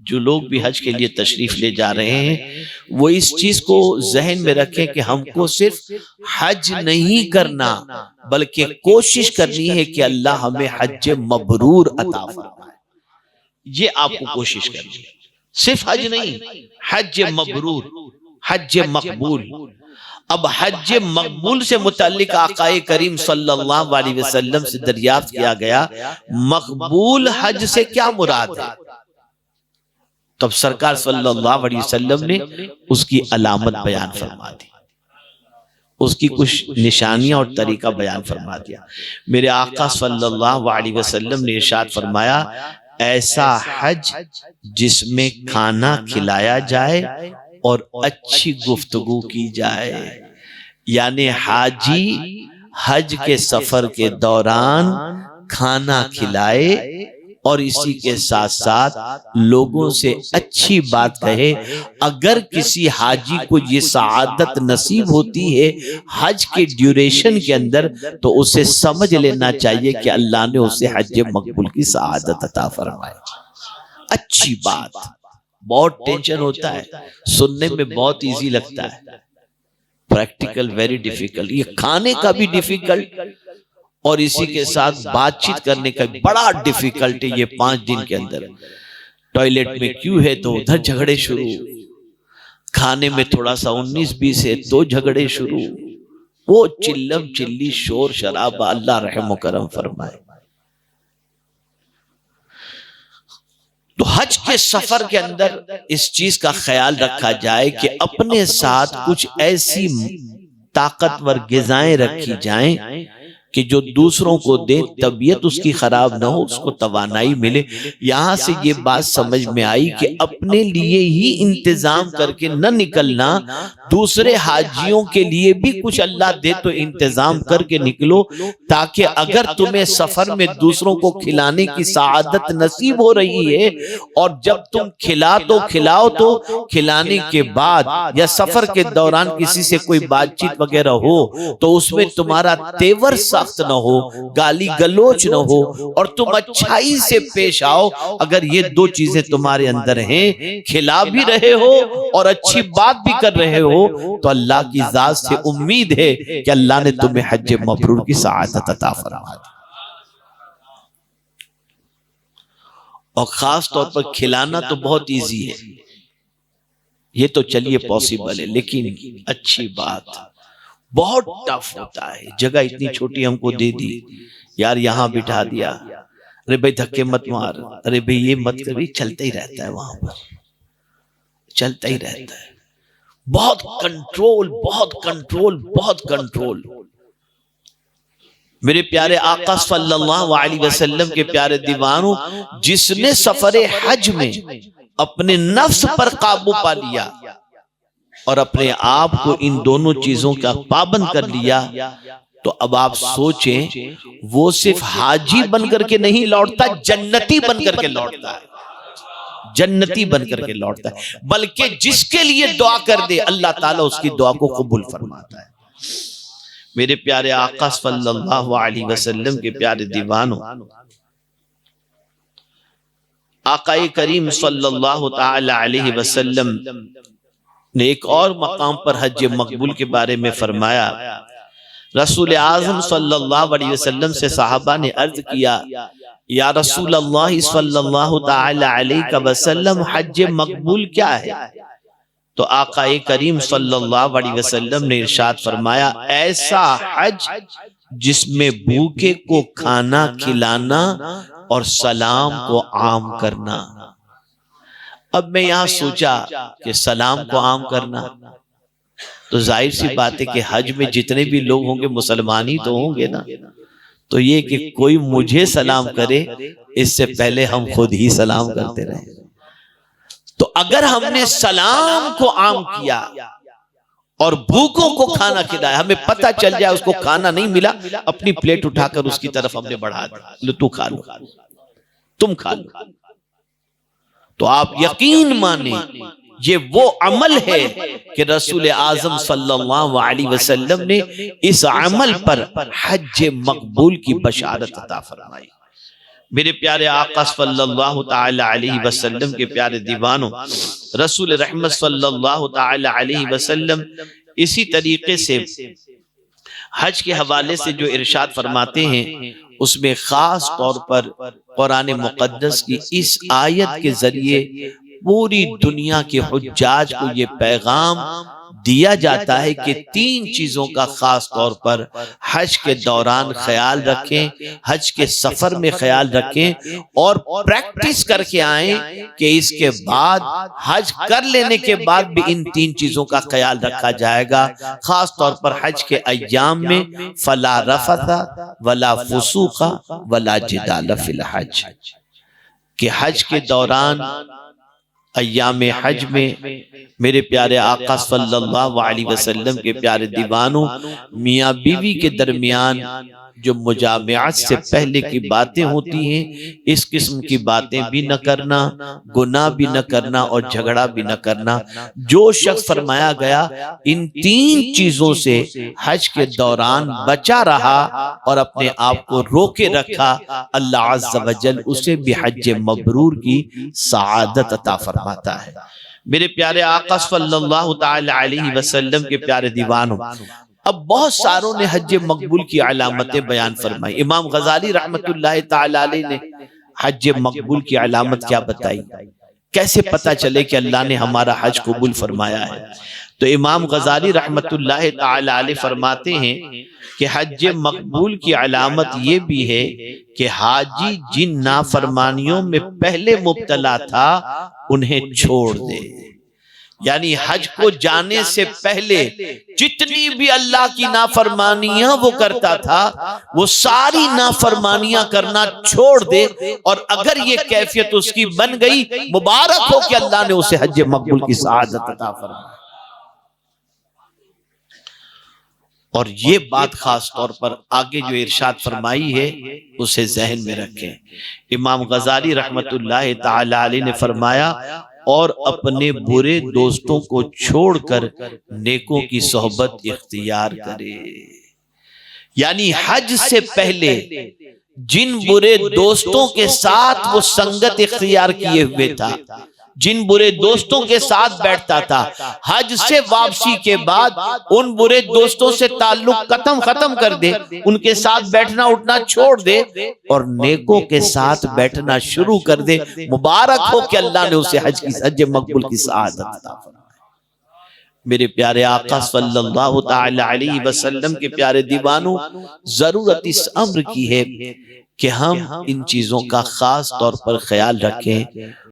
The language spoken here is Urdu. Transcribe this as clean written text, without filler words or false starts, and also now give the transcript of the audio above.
جو لوگ بھی حج کے لیے تشریف لے جا رہے ہیں وہ اس چیز کو ذہن میں رکھیں کہ ہم کو صرف حج نہیں کرنا بلکہ کوشش کرنی ہے کہ اللہ ہمیں حج مبرور عطا فرمائے. یہ آپ کو کوشش کرنی ہے، صرف حج نہیں، حج مبرور، حج مقبول. اب حج مقبول سے متعلق آقا کریم صلی اللہ علیہ وسلم سے دریافت کیا گیا مقبول حج سے کیا مراد ہے؟ تب سرکار صلی اللہ علیہ وسلم نے اس کی علامت بیان فرما دی، اس کی کچھ نشانیاں اور طریقہ بیان فرما دیا. میرے آقا صلی اللہ علیہ وسلم نے ارشاد فرمایا ایسا حج جس میں کھانا کھلایا جائے اور اچھی گفتگو کی جائے. یعنی حاجی حج کے سفر کے دوران کھانا کھلائے اور اسی کے ساتھ ساتھ لوگوں سے اچھی بات کہے. اگر کسی حاجی کو یہ سعادت نصیب ہوتی ہے حج کے ڈیوریشن کے اندر تو اسے سمجھ لینا چاہیے کہ اللہ نے اسے حج مقبول کی سعادت عطا فرمائی. اچھی بات. بہت ٹینشن ہوتا ہے، سننے میں بہت ایزی لگتا ہے، پریکٹیکل ویری ڈیفیکلٹ. یہ کھانے کا بھی ڈیفیکلٹ اور اسی کے ساتھ بات چیت کرنے کا بڑا ڈیفیکلٹ ہے. یہ 5 دن کے اندر ٹوائلٹ میں کیوں ہے تو ادھر جھگڑے شروع، کھانے میں تھوڑا سا 19-20 ہے تو جھگڑے شروع، وہ چلم چلی شور شرابہ. اللہ رحم و کرم فرمائے. تو حج کے سفر کے اندر اس چیز کا خیال رکھا جائے کہ اپنے ساتھ کچھ ایسی طاقتور غذائیں رکھی جائیں کہ جو دوسروں کو دے، طبیعت اس کی خراب نہ ہو، اس کو توانائی ملے. یہاں سے یہ بات سمجھ میں آئی کہ اپنے لیے ہی انتظام کر کے نہ نکلنا، دوسرے حاجیوں کے لیے بھی کچھ اللہ دے تو انتظام کر کے نکلو، تاکہ اگر تمہیں سفر میں دوسروں کو کھلانے کی سعادت نصیب ہو رہی ہے اور جب تم کھلاؤ تو کھلانے کے بعد یا سفر کے دوران کسی سے کوئی بات چیت وغیرہ ہو تو اس میں تمہارا تیور سخت نہ ہو، گالی گلوچ نہ ہو اور تم اچھائی سے پیش آؤ. اگر یہ 2 چیزیں تمہارے اندر ہیں، کھلا بھی رہے ہو اور اچھی بات بھی کر رہے ہو، تو اللہ کی ذات سے امید ہے کہ اللہ نے تمہیں حج مبرور کی سعادت عطا فرما دی. اور خاص طور پر کھلانا تو بہت ایزی ہے، یہ تو چلیے پاسبل ہے، لیکن اچھی بات بہت ٹف ہوتا ہے. جگہ اتنی چھوٹی ہم کو دے دی، یار یہاں بٹھا دیا، ارے بھائی دھکے مت مار، ارے بھائی یہ مت کر، چلتا ہی رہتا ہے، وہاں پر چلتا ہی رہتا ہے. بہت کنٹرول، بہت کنٹرول، بہت کنٹرول. میرے پیارے آقا صلی اللہ علیہ وسلم کے پیارے دیوانوں، جس نے سفر حج میں اپنے نفس پر قابو پا لیا اور اپنے آپ کو ان دونوں چیزوں کا پابند کر لیا، تو اب آپ سوچیں وہ صرف حاجی بن کر کے نہیں لوٹتا، جنتی بن کر کے لوٹتا ہے، جنتی بن کر کے لوٹتا ہے. بلکہ جس کے لیے دعا کر دے اللہ تعالیٰ اس کی دعا کو قبول فرماتا ہے. میرے پیارے آقا صلی اللہ علیہ وسلم کے پیارے دیوانوں، آقا کریم صلی اللہ تعالی علیہ وسلم نے ایک اور مقام پر حج مقبول کے بارے میں فرمایا. رسول اعظم صلی اللہ علیہ وسلم سے صحابہ نے عرض کیا یا رسول اللہ صلی اللہ تعالی علیہ وسلم حج مقبول کیا ہے؟ تو آقا کریم صلی اللہ علیہ وسلم نے ارشاد فرمایا ایسا حج جس میں بھوکے کو کھانا کھلانا اور سلام کو عام کرنا. اب میں یہاں سوچا کہ سلام کو عام کرنا تو ظاہر سی بات ہے کہ حج میں جتنے بھی لوگ ہوں گے مسلمان ہی تو ہوں گے نا. تو یہ کہ کوئی مجھے سلام کرے اس سے پہلے ہم خود ہی سلام کرتے رہے. تو اگر ہم نے سلام کو عام کیا اور بھوکوں کو کھانا کھلایا، ہمیں پتہ چل جائے اس کو کھانا نہیں ملا، اپنی پلیٹ اٹھا کر اس کی طرف ہم نے بڑھا دیا، لو تو کھا لو، تم کھا لو. تو آپ یقین مانیں یہ وہ عمل ہے کہ رسول اعظم صلی اللہ علیہ وسلم نے اس عمل پر حج مقبول کی بشارت عطا فرمائی. میرے پیارے آقا صلی اللہ تعالی علیہ وسلم کے پیارے دیوانوں، رسول رحمت صلی اللہ تعالی علیہ وسلم اسی طریقے سے حج کے حوالے سے جو ارشاد فرماتے ہیں، اس میں خاص طور پر قرآن مقدس کی اس آیت کے ذریعے پوری دنیا کے حجاج کو یہ پیغام دیا جاتا ہے کہ 3 چیزوں کا خاص طور پر حج کے دوران خیال رکھیں، حج کے سفر میں خیال رکھیں اور پریکٹس کر کے آئیں کہ اس کے بعد حج کر لینے کے بعد بھی ان 3 چیزوں کا خیال رکھا جائے گا۔ خاص طور پر حج کے ایام میں فلا رفث ولا فسوق ولا جدال فی الحج، کہ حج کے دوران ایام حج میں میرے پیارے آقا صلی اللہ علیہ وسلم کے پیارے دیوانوں، میاں بیوی کے درمیان جو مجامعات سے پہلے کی باتیں ہوتی ہیں، اس قسم کی باتیں بھی نہ کرنا، گناہ بھی نہ کرنا اور جھگڑا بھی نہ کرنا۔ جو شخص فرمایا گیا ان 3 چیزوں سے حج کے دوران بچا رہا اور اپنے آپ کو روکے رکھا، اللہ عز و جل اسے بھی حج مبرور کی سعادت عطا فرماتا ہے۔ میرے پیارے آقا صلی اللہ تعالی علیہ وسلم کے پیارے دیوانوں، اب بہت ساروں نے حج مقبول کی علامتیں بیان فرمائی۔ امام غزالی رحمت اللہ تعالی علیہ نے حج مقبول کی علامت کیا بتائی، کیسے پتا چلے کہ اللہ نے ہمارا حج قبول فرمایا ہے؟ تو امام غزالی رحمت اللہ تعالی علیہ فرماتے ہیں کہ حج مقبول کی علامت یہ بھی ہے کہ حاجی جن نافرمانیوں میں پہلے مبتلا تھا انہیں چھوڑ دے، یعنی حج کو جانے سے پہلے جتنی بھی اللہ کی نافرمانیاں وہ کرتا تھا وہ ساری نافرمانیاں کرنا چھوڑ دے، اور اگر یہ کیفیت اس کی بن گئی مبارک ہو کہ اللہ نے اسے حج مقبول کی سعادت عطا فرمائی۔ اور یہ بات خاص طور پر آگے جو ارشاد فرمائی ہے اسے ذہن میں رکھیں۔ امام غزالی رحمت اللہ تعالی علیہ نے فرمایا، اور اپنے برے دوستوں کو چھوڑ کر نیکوں کی صحبت اختیار کرے، یعنی حج سے پہلے جن برے دوستوں کے ساتھ وہ سنگت اختیار کیے ہوئے تھا، جن برے دوستوں کے ساتھ بیٹھتا تھا، حج سے واپسی کے بعد ان برے دوستوں سے تعلق ختم کر دے، ان کے ساتھ بیٹھنا اٹھنا چھوڑ دے اور نیکوں کے ساتھ بیٹھنا شروع کر دے۔ مبارک ہو کہ اللہ نے اسے حج مقبول کی سعادت عطا فرمائی۔ میرے پیارے آقا صلی اللہ تعالی علیہ وسلم کے پیارے دیوانوں، ضرورت اس امر کی ہے کہ ہم ان چیزوں کا خاص طور پر خیال رکھیں